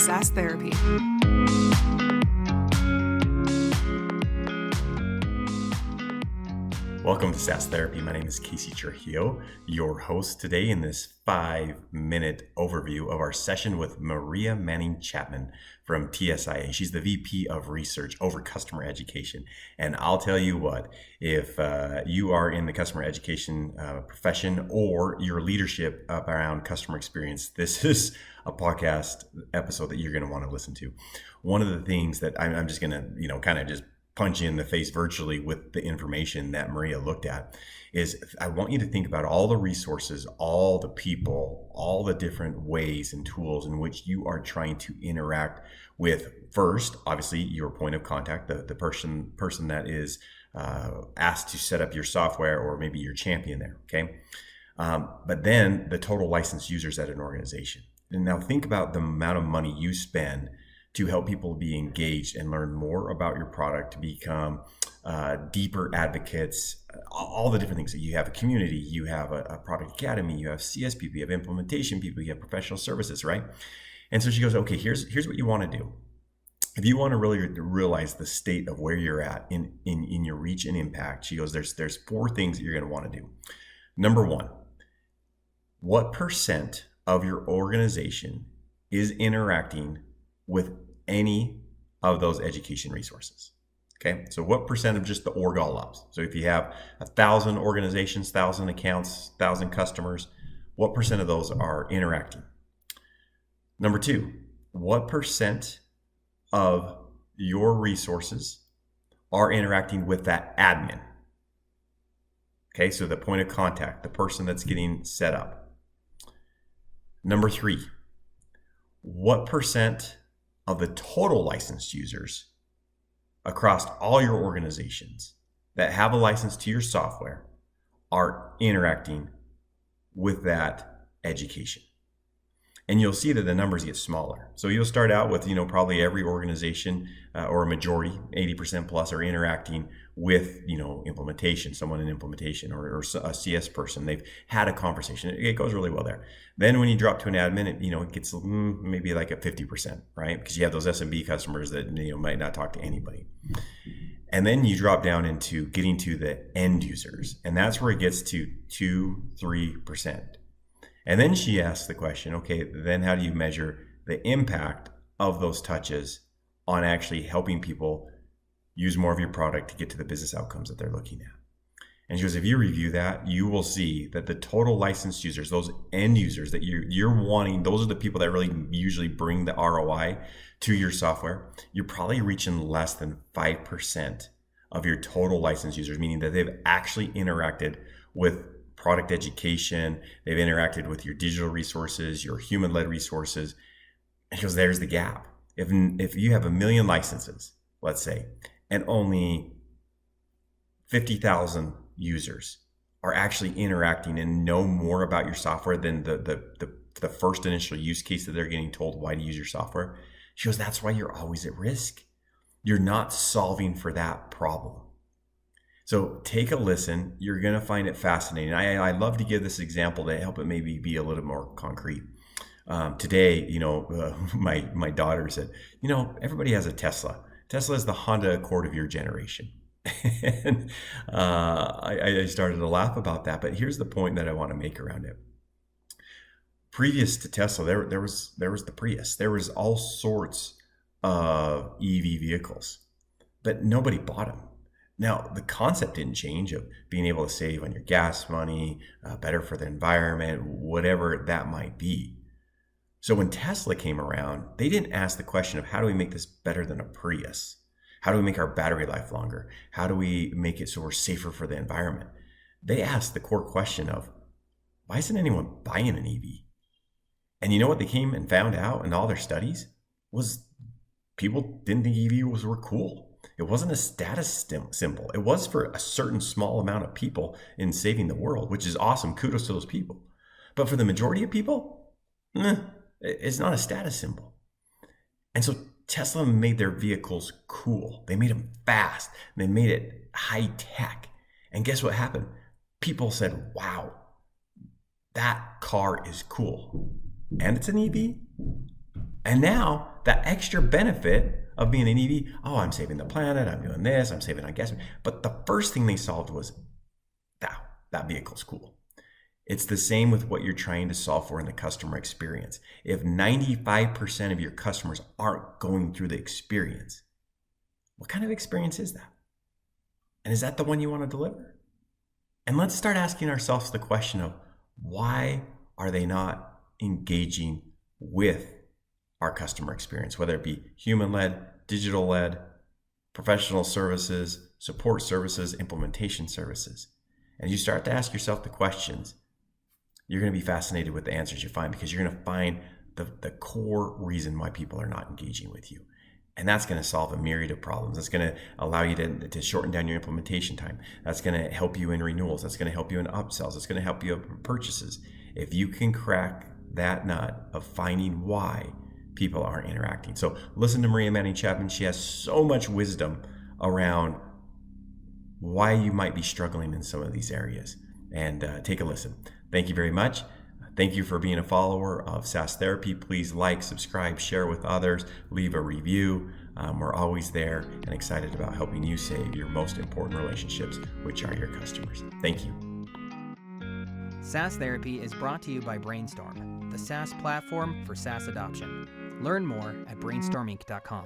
SaaS Therapy. Welcome to SaaS Therapy. My name is Casey Trujillo, your host today in this 5-minute overview of our session with Maria Manning-Chapman from TSIA. She's the VP of Research over Customer Education. And I'll tell you what, if you are in the customer education profession or your leadership around customer experience, this is a podcast episode that you're going to want to listen to. One of the things that I'm just going to, kind of just punch you in the face virtually with the information that Maria looked at is I want you to think about all the resources, all the people, all the different ways and tools in which you are trying to interact with, first, obviously, your point of contact, the person that is asked to set up your software or maybe your champion there, okay? But then the total licensed users at an organization. And now think about the amount of money you spend to help people be engaged and learn more about your product, to become deeper advocates, all the different things that you have. A community, you have a product academy, you have CS people, you have implementation people, you have professional services, right? And so she goes, okay, here's what you want to do. If you want to really realize the state of where you're at in your reach and impact, she goes, there's 4 things that you're going to want to do. Number 1, what % of your organization is interacting with any of those education resources? Okay, so what % of just the org all ups? So if you have 1,000 organizations, 1,000 accounts, 1,000 customers, what % of those are interacting? Number 2, what % of your resources are interacting with that admin? Okay, so the point of contact, the person that's getting set up. Number 3, what % of the total licensed users across all your organizations that have a license to your software are interacting with that education? And you'll see that the numbers get smaller. So you'll start out with, probably every organization or a majority, 80% plus, are interacting with, implementation, someone in implementation or a CS person. They've had a conversation. It goes really well there. Then when you drop to an admin, it gets maybe like a 50%, right? Because you have those SMB customers that, might not talk to anybody. And then you drop down into getting to the end users. And that's where it gets to 2-3%. And then she asks the question, okay, then how do you measure the impact of those touches on actually helping people use more of your product to get to the business outcomes that they're looking at? And she goes, if you review that, you will see that the total licensed users, those end users that you're wanting, those are the people that really usually bring the ROI to your software. You're probably reaching less than 5% of your total licensed users, meaning that they've actually interacted with product education, they've interacted with your digital resources, your human-led resources. And he goes, there's the gap. If you have 1 million licenses, let's say, and only 50,000 users are actually interacting and know more about your software than the first initial use case that they're getting told why to use your software, she goes, that's why you're always at risk. You're not solving for that problem. So take a listen. You're going to find it fascinating. I love to give this example to help it maybe be a little more concrete. Today, my daughter said, everybody has a Tesla. Tesla is the Honda Accord of your generation. And I started to laugh about that. But here's the point that I want to make around it. Previous to Tesla, there was the Prius. There was all sorts of EV vehicles, but nobody bought them. Now, the concept didn't change of being able to save on your gas money, better for the environment, whatever that might be. So when Tesla came around, they didn't ask the question of how do we make this better than a Prius? How do we make our battery life longer? How do we make it so we're safer for the environment? They asked the core question of, why isn't anyone buying an EV? And you know what they came and found out in all their studies? Was people didn't think EVs were cool. It wasn't a status symbol. It was for a certain small amount of people in saving the world, which is awesome. Kudos to those people. But for the majority of people, it's not a status symbol. And so Tesla made their vehicles cool. They made them fast. They made it high tech. And guess what happened? People said, wow, that car is cool. And it's an EV. And now that extra benefit of being an EV, oh, I'm saving the planet, I'm doing this, I'm saving on gas. But the first thing they solved was, wow, that vehicle's cool. It's the same with what you're trying to solve for in the customer experience. If 95% of your customers aren't going through the experience, what kind of experience is that? And is that the one you want to deliver? And let's start asking ourselves the question of, why are they not engaging with our customer experience, whether it be human-led, digital-led, professional services, support services, implementation services. And you start to ask yourself the questions, you're going to be fascinated with the answers you find, because you're going to find the core reason why people are not engaging with you. And that's going to solve a myriad of problems. That's going to allow you to shorten down your implementation time. That's going to help you in renewals. That's going to help you in upsells. That's going to help you in purchases. If you can crack that nut of finding why people aren't interacting. So listen to Maria Manning-Chapman. She has so much wisdom around why you might be struggling in some of these areas. And take a listen. Thank you very much. Thank you for being a follower of SaaS Therapy. Please like, subscribe, share with others, leave a review. We're always there and excited about helping you save your most important relationships, which are your customers. Thank you. SaaS Therapy is brought to you by Brainstorm, the SaaS platform for SaaS adoption. Learn more at brainstorminc.com.